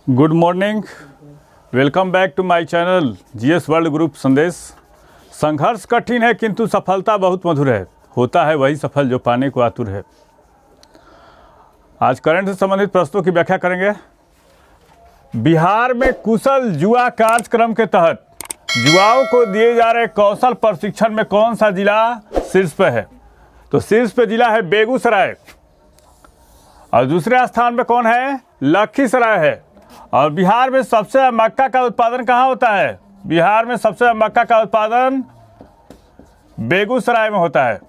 Good morning, welcome back to my channel GS world group संदेश। संघर्ष कठिन है किंतु सफलता बहुत मधुर है, होता है वही सफल जो पाने को आतुर है। आज करंट से संबंधित प्रश्नों की व्याख्या करेंगे। बिहार में कुशल युवा कार्यक्रम के तहत युवाओं को दिए जा रहे कौशल प्रशिक्षण में कौन सा जिला शीर्ष पे है? तो शीर्ष पे जिला है बेगूसराय और दूसरे स्थान पे कौन है? लखीसराय है। और बिहार में सबसे मक्का का उत्पादन कहाँ होता है? बिहार में सबसे मक्का का उत्पादन बेगूसराय में होता है।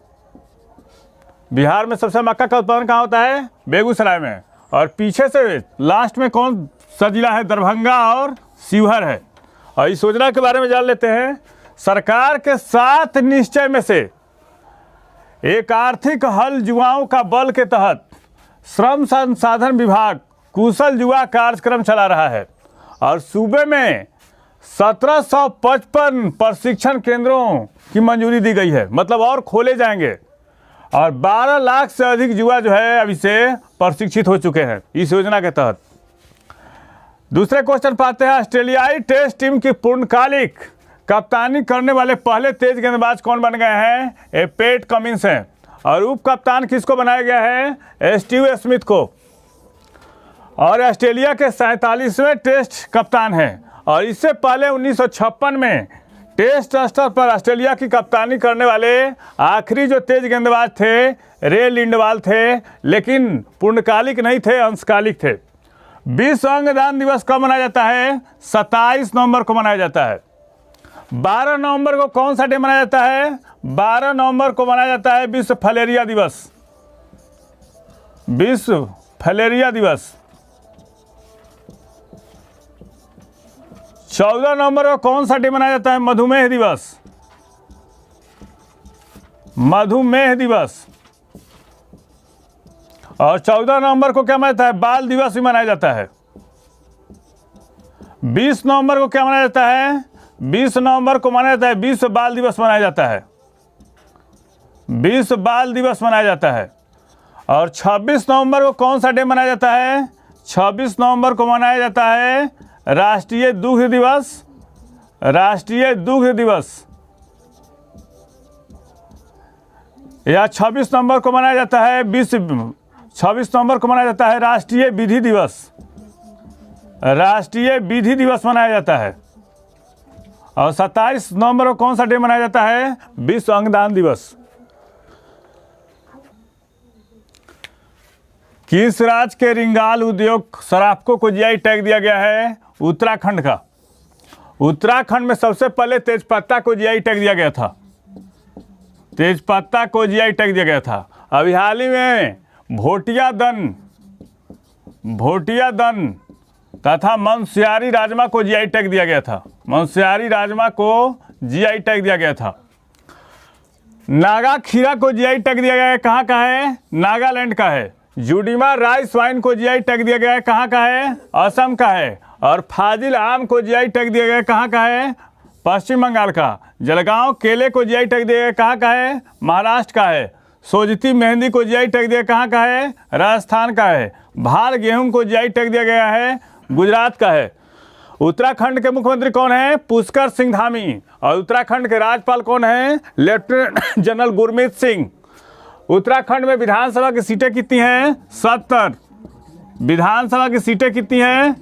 बिहार में सबसे मक्का का उत्पादन कहाँ होता है? बेगूसराय में। और पीछे से लास्ट में कौन सा जिला है? दरभंगा और शिवहर है। और इस योजना के बारे में जान लेते हैं। सरकार के 7 निश्चय में से एक आर्थिक हल युवाओं का बल के तहत श्रम संसाधन विभाग कुशल युवा कार्यक्रम चला रहा है और सूबे में 1755 प्रशिक्षण केंद्रों की मंजूरी दी गई है, मतलब और खोले जाएंगे। और 12 लाख से अधिक युवा जो है अभी से प्रशिक्षित हो चुके हैं इस योजना के तहत। दूसरे क्वेश्चन पाते हैं। ऑस्ट्रेलियाई टेस्ट टीम की पूर्णकालिक कप्तानी करने वाले पहले तेज गेंदबाज कौन बन गए हैं? ये पैट कमिंस हैं। और उप कप्तान किसको बनाया गया है? स्टीव स्मिथ को। और ऑस्ट्रेलिया के 47वें टेस्ट कप्तान हैं। और इससे पहले 1956 में टेस्ट स्तर पर ऑस्ट्रेलिया की कप्तानी करने वाले आखिरी जो तेज गेंदबाज थे रे लिंडवाल थे, लेकिन पूर्णकालिक नहीं थे, अंशकालिक थे। विश्व अंगदान दिवस कब मनाया जाता है? 27 नवंबर को मनाया जाता है। 12 नवंबर को कौन सा डे मनाया जाता है? 12 नवंबर को मनाया जाता है विश्व फलेरिया दिवस। विश्व फलेरिया दिवस। 14 नवंबर को कौन सा डे मनाया जाता है? मधुमेह दिवस। मधुमेह दिवस। और 14 नवंबर को क्या मनाया जाता है? बाल दिवस भी मनाया जाता है। 20 नवंबर को क्या मनाया जाता है? 20 नवंबर को मनाया जाता है विश्व बाल दिवस मनाया जाता है। विश्व बाल दिवस मनाया जाता है। और 26 नवंबर को कौन सा डे मनाया जाता है? 26 नवंबर को मनाया जाता है राष्ट्रीय दुग्ध दिवस। राष्ट्रीय दुग्ध दिवस। या 26 नवंबर को मनाया जाता है 26 नवंबर को मनाया जाता है राष्ट्रीय विधि दिवस। राष्ट्रीय विधि दिवस मनाया जाता है। और 27 नवंबर को कौन सा डे मनाया जाता है? विश्व अंगदान दिवस। किस राज्य के रिंगाल उद्योग सराफको को जीआई टैग दिया गया है? उत्तराखंड का। उत्तराखंड में सबसे पहले तेजपत्ता को जीआई टैग दिया गया था। तेजपत्ता को जीआई टैग दिया गया था। अभी हाल ही में भोटिया दन तथा मनस्यारी राजमा को जीआई टैग दिया गया था। मनस्यारी राजमा को जीआई टैग दिया गया था। नागा खीरा को जीआई टैग दिया गया है। कहाँ का है? नागालैंड का है। जुडिमा राइस वाइन को जीआई टैग दिया गया है। कहाँ का है? असम का है। और फाजिल आम को जीआई टैग दिया गया है। कहाँ का है? पश्चिम बंगाल का। जलगांव केले को जीआई टैग दिया गया है। कहाँ का है? महाराष्ट्र का है। सोजती मेहंदी को जीआई टैग दिया कहाँ का है? राजस्थान का है। भाल गेहूं को जीआई टैग दिया गया है। गुजरात का है। उत्तराखंड के मुख्यमंत्री कौन है? पुष्कर सिंह धामी। और उत्तराखंड के राज्यपाल कौन है? Lieutenant general Gurmeet Singh. उत्तराखंड में विधानसभा की सीटें कितनी हैं? 70। विधानसभा की सीटें कितनी हैं?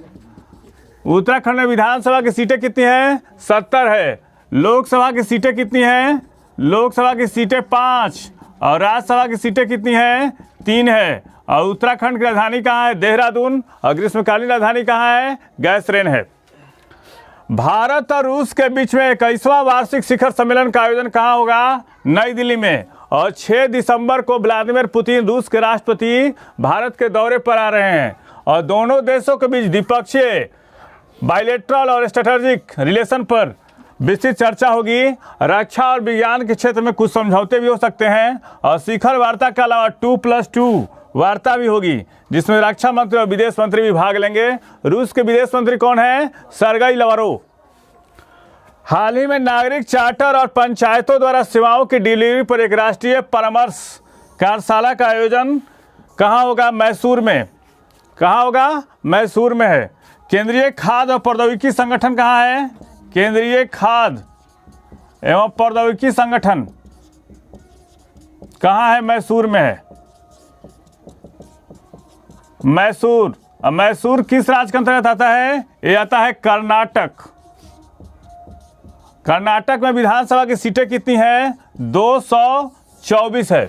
उत्तराखंड में विधानसभा की सीटें कितनी हैं? 70 है। लोकसभा की सीटें कितनी हैं? लोकसभा की सीटें 5। और राज्यसभा की सीटें कितनी हैं? 3 है। और उत्तराखंड की राजधानी कहाँ है? देहरादून। और ग्रीष्मकालीन राजधानी कहाँ है? गैसरेन है। भारत और रूस के बीच में 21वां वार्षिक शिखर सम्मेलन का आयोजन कहाँ होगा? नई दिल्ली में। और 6 दिसंबर को व्लादिमीर पुतिन रूस के राष्ट्रपति भारत के दौरे पर आ रहे हैं। और दोनों देशों के बीच द्विपक्षीय बायलैटरल और स्ट्रेटेजिक रिलेशन पर विस्तृत चर्चा होगी। रक्षा और विज्ञान के क्षेत्र में कुछ समझौते भी हो सकते हैं। और शिखर वार्ता के अलावा 2+2 वार्ता भी होगी, जिसमें रक्षा मंत्री और विदेश मंत्री भी भाग लेंगे। रूस के विदेश मंत्री कौन है? Sergei Lavrov. हाल ही में नागरिक चार्टर और पंचायतों द्वारा सेवाओं की डिलीवरी पर एक राष्ट्रीय परामर्श कार्यशाला का आयोजन कहाँ होगा? मैसूर में। कहाँ होगा? मैसूर में है। केंद्रीय खाद्य और प्रौद्योगिकी संगठन कहाँ है? केंद्रीय खाद्य एवं प्रौद्योगिकी संगठन कहाँ है? मैसूर में है। मैसूर। अब मैसूर किस राज्य के अंतर्गत आता है? ये आता है कर्नाटक। कर्नाटक में विधानसभा की सीटें कितनी हैं? 224 है।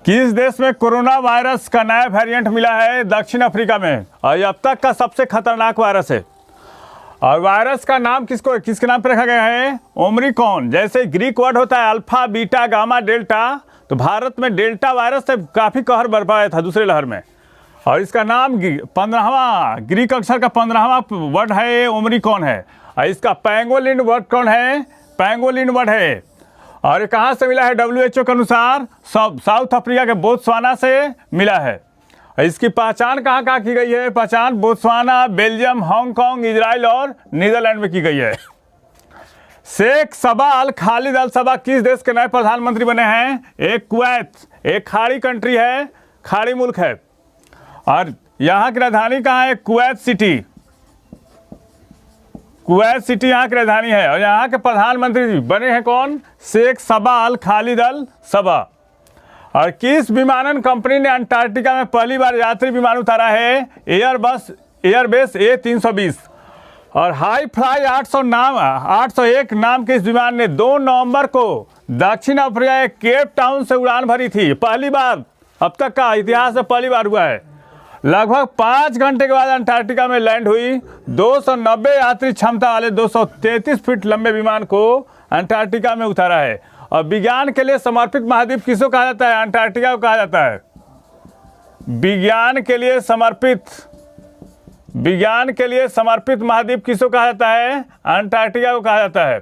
किस देश में कोरोना वायरस का नया वेरिएंट मिला है? दक्षिण अफ्रीका में। और ये अब तक का सबसे खतरनाक वायरस है। और वायरस का नाम किसके नाम पर रखा गया है? ओमिक्रॉन। जैसे ग्रीक वर्ड होता है अल्फा, बीटा, गामा, डेल्टा, तो भारत में डेल्टा वायरस से काफ़ी कहर बरपाया था दूसरे लहर में। और इसका नाम 15वां ग्रीक अक्षर का 15वां वर्ड है, ओमिक्रॉन है। और इसका पैंगोलिन वर्ड कौन है? पैंगोलिन वर्ड है। और ये कहाँ से मिला है? WHO के अनुसार साउथ अफ्रीका के बोत्सवाना से मिला है। इसकी पहचान कहाँ की गई है? पहचान बोत्सवाना, बेल्जियम, हांगकांग, इजराइल और नीदरलैंड में की गई है। शेख सबा अल खालिद अल सबा किस देश के नए प्रधानमंत्री बने हैं? एक कुवैत, एक खाड़ी कंट्री है, खाड़ी मुल्क है। और यहाँ की राजधानी कहाँ है? Kuwait city. कुवैत सिटी यहाँ की राजधानी है। और यहाँ के प्रधानमंत्री बने हैं कौन? शेख सबा अल खालिद अल सबा। और किस विमानन कंपनी ने अंटार्कटिका में पहली बार यात्री विमान उतारा है? Airbase A320। और हाई फ्लाई 801 नाम के इस विमान ने 2 नवंबर को दक्षिण अफ्रीका के केप टाउन से उड़ान भरी थी। पहली बार, अब तक का इतिहास में पहली बार हुआ है। लगभग 5 घंटे के बाद अंटार्कटिका में लैंड हुई। 290 यात्री क्षमता वाले 233 फीट लंबे विमान को अंटार्कटिका में उतारा है। और विज्ञान के लिए समर्पित महाद्वीप किसको कहा जाता है? अंटार्कटिका को कहा जाता है। विज्ञान के लिए समर्पित महाद्वीप किसको कहा जाता है? अंटार्कटिका को कहा जाता है।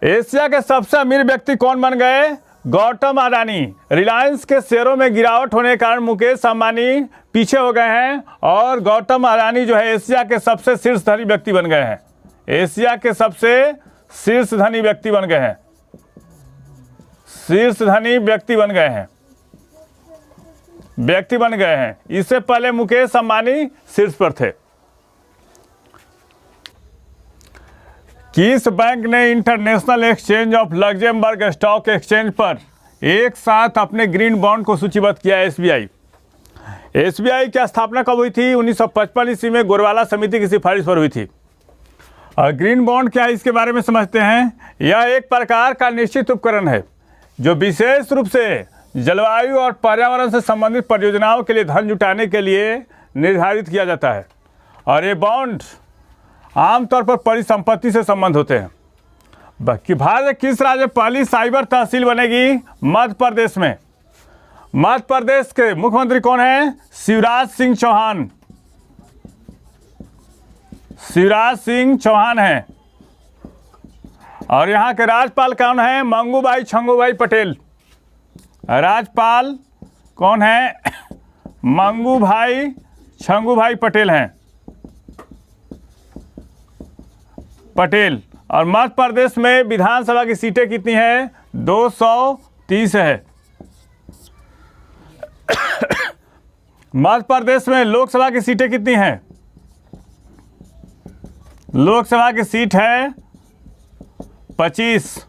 एशिया के सबसे अमीर व्यक्ति कौन बन गए? गौतम अडानी। रिलायंस के शेयरों में गिरावट होने के कारण मुकेश अंबानी पीछे हो गए हैं और गौतम अडानी जो है एशिया के सबसे शीर्ष धनी व्यक्ति बन गए हैं। एशिया के सबसे शीर्ष धनी व्यक्ति बन गए हैं। इससे पहले मुकेश अंबानी शीर्ष पर थे। किस बैंक ने international exchange of Luxembourg stock exchange पर एक साथ अपने ग्रीन बॉन्ड को सूचीबद्ध किया? एसबीआई की स्थापना कब हुई थी? 1955 ईस्वी में गोरवाला समिति की सिफारिश पर हुई थी। और ग्रीन बॉन्ड क्या है इसके बारे में समझते हैं। यह एक प्रकार का निश्चित उपकरण है जो विशेष रूप से जलवायु और पर्यावरण से संबंधित परियोजनाओं के लिए धन जुटाने के लिए निर्धारित किया जाता है। और ये बॉन्ड आमतौर पर परिसंपत्ति से संबंध होते हैं। बाकी भारत किस राज्य में पहली साइबर तहसील बनेगी? मध्य प्रदेश में। मध्य प्रदेश के मुख्यमंत्री कौन है? शिवराज सिंह चौहान हैं। और यहाँ के राज्यपाल कौन है? मंगूभाई छंगूभाई पटेल। राज्यपाल कौन है? मंगूभाई छंगूभाई पटेल हैं। पटेल। और मध्य प्रदेश में विधानसभा की सीटें कितनी हैं? 230 है। मध्य प्रदेश में लोकसभा की सीटें कितनी हैं? लोकसभा की सीट है 25।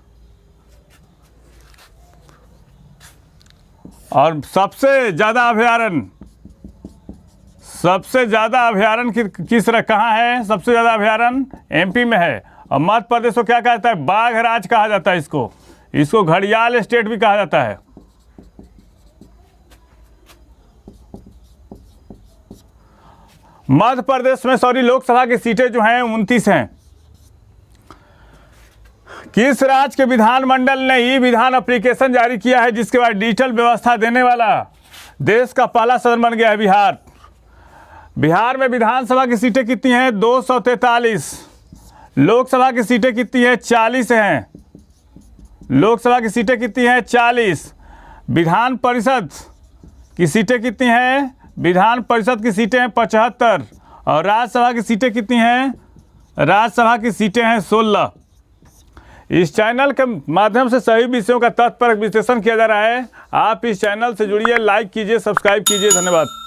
और सबसे ज़्यादा अभयारण्य किस कहाँ है? सबसे ज़्यादा अभयारण्य एमपी में है। और मध्य प्रदेश को क्या कहता है? बाघ राज कहा जाता है। इसको घड़ियाल स्टेट भी कहा जाता है। मध्य प्रदेश में लोकसभा की सीटें जो हैं 29 हैं। किस राज्य के विधानमंडल ने ई विधान एप्लीकेशन जारी किया है जिसके बाद डिजिटल व्यवस्था देने वाला देश का पहला सदन बन गया है? बिहार में विधानसभा की सीटें कितनी हैं? 243। लोकसभा की सीटें कितनी हैं? 40 हैं। लोकसभा की सीटें कितनी हैं? 40। विधान परिषद की सीटें कितनी हैं? विधान परिषद की सीटें हैं 75। और राज्यसभा की सीटें कितनी हैं? राज्यसभा की सीटें हैं 16। इस चैनल के माध्यम से सभी विषयों का तथ्यपरक विश्लेषण किया जा रहा है। आप इस चैनल से जुड़िए, लाइक कीजिए, सब्सक्राइब कीजिए। धन्यवाद।